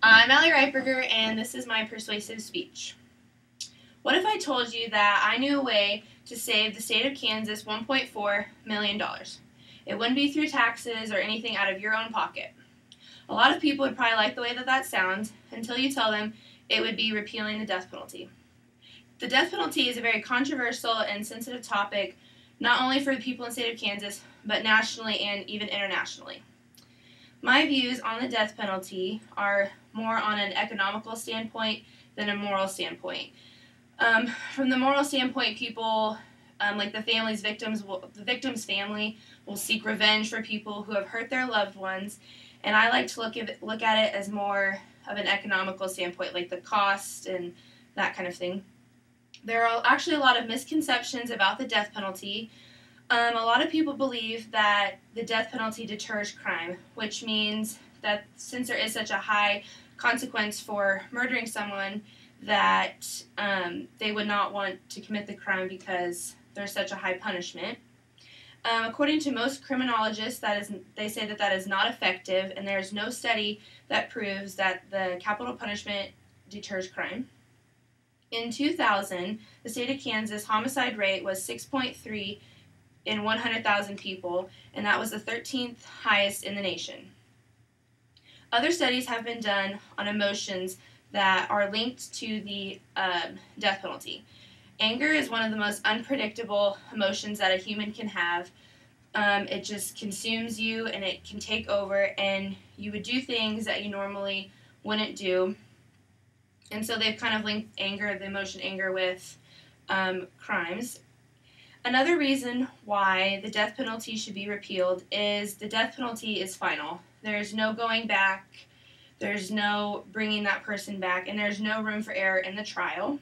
I'm Allie and this is my persuasive speech. What if I told you that I knew a way to save the state of Kansas $1.4 million? It wouldn't be through taxes or anything out of your own pocket. A lot of people would probably like the way that sounds until you tell them it would be repealing the death penalty. The death penalty is a very controversial and sensitive topic, not only for the people in the state of Kansas, but nationally and even internationally. My views on the death penalty are more on an economical standpoint than a moral standpoint. From the moral standpoint, people like the victim's family will seek revenge for people who have hurt their loved ones, and I like to look at it as more of an economical standpoint, like the cost and that kind of thing. There are actually a lot of misconceptions about the death penalty. A lot of people believe that the death penalty deters crime, which means that since there is such a high consequence for murdering someone, that they would not want to commit the crime because there's such a high punishment. According to most criminologists, they say that is not effective, and there is no study that proves that the capital punishment deters crime. In 2000, the state of Kansas homicide rate was 6.3 in 100,000 people, and that was the 13th highest in the nation. Other studies have been done on emotions that are linked to the death penalty. Anger is one of the most unpredictable emotions that a human can have. It just consumes you, and it can take over, and you would do things that you normally wouldn't do. And so they've kind of linked the emotion anger, with crimes. Another reason why the death penalty should be repealed is the death penalty is final. There's no going back, there's no bringing that person back, and there's no room for error in the trial.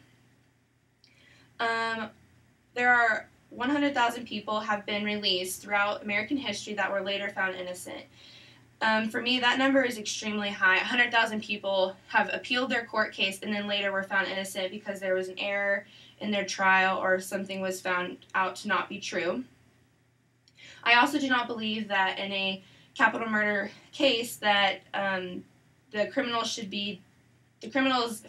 There are 100,000 people have been released throughout American history that were later found innocent. For me, that number is extremely high. 100,000 people have appealed their court case and then later were found innocent because there was an error in their trial or something was found out to not be true. I also do not believe that in a capital murder case that the criminal's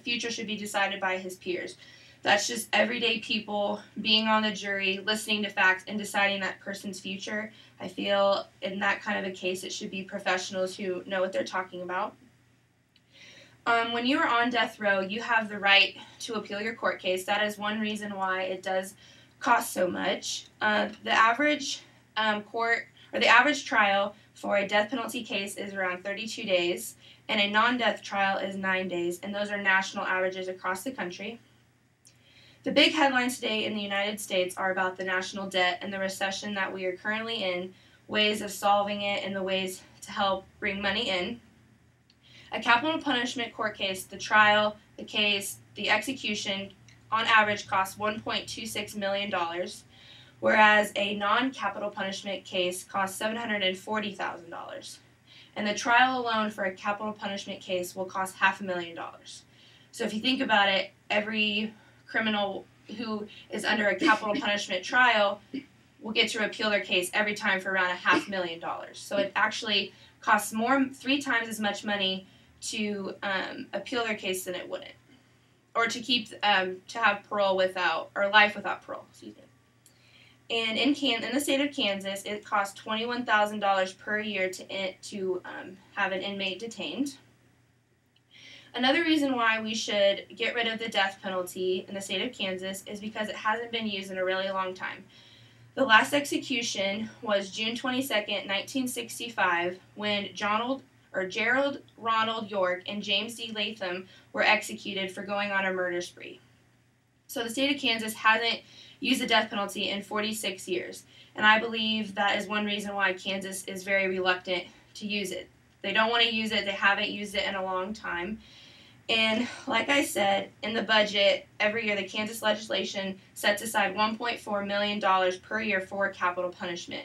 future should be decided by his peers. That's just everyday people being on the jury, listening to facts, and deciding that person's future. I feel in that kind of a case it should be professionals who know what they're talking about. When you are on death row, you have the right to appeal your court case. That is one reason why it does cost so much. The average trial for a death penalty case is around 32 days, and a non-death trial is 9 days, and those are national averages across the country. The big headlines today in the United States are about the national debt and the recession that we are currently in, ways of solving it, and the ways to help bring money in. A capital punishment court case, the trial, the case, the execution, on average costs $1.26 million, whereas a non-capital punishment case costs $740,000. And the trial alone for a capital punishment case will cost $500,000. So if you think about it, every criminal who is under a capital punishment trial will get to appeal their case every time for around $500,000. So it actually costs 3 times as much money to appeal their case than it wouldn't, or to have parole or life without parole. Excuse me. And in the state of Kansas, it costs $21,000 per year to have an inmate detained. Another reason why we should get rid of the death penalty in the state of Kansas is because it hasn't been used in a really long time. The last execution was June 22nd, 1965, when Gerald Ronald York and James D. Latham were executed for going on a murder spree. So the state of Kansas hasn't used the death penalty in 46 years, and I believe that is one reason why Kansas is very reluctant to use it. They don't want to use it. They haven't used it in a long time. And like I said, in the budget, every year the Kansas legislation sets aside $1.4 million per year for capital punishment.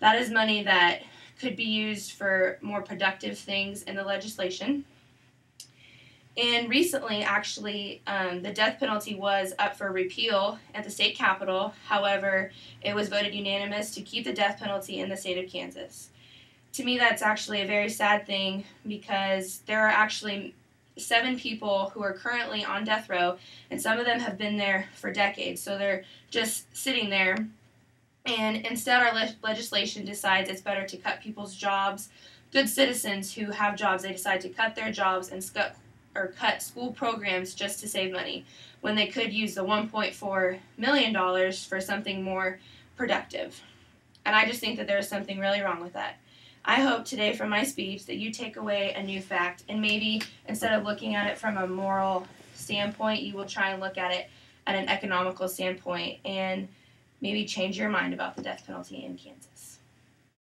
That is money that could be used for more productive things in the legislation. And recently, actually, the death penalty was up for repeal at the state capitol. However, it was voted unanimous to keep the death penalty in the state of Kansas. To me, that's actually a very sad thing because there are actually 7 people who are currently on death row, and some of them have been there for decades, so they're just sitting there. And instead, our legislation decides it's better to cut people's jobs. Good citizens who have jobs, they decide to cut their jobs and cut school programs just to save money, when they could use the $1.4 million for something more productive. And I just think that there's something really wrong with that. I hope today from my speech that you take away a new fact, and maybe instead of looking at it from a moral standpoint, you will try and look at it at an economical standpoint and maybe change your mind about the death penalty in Kansas.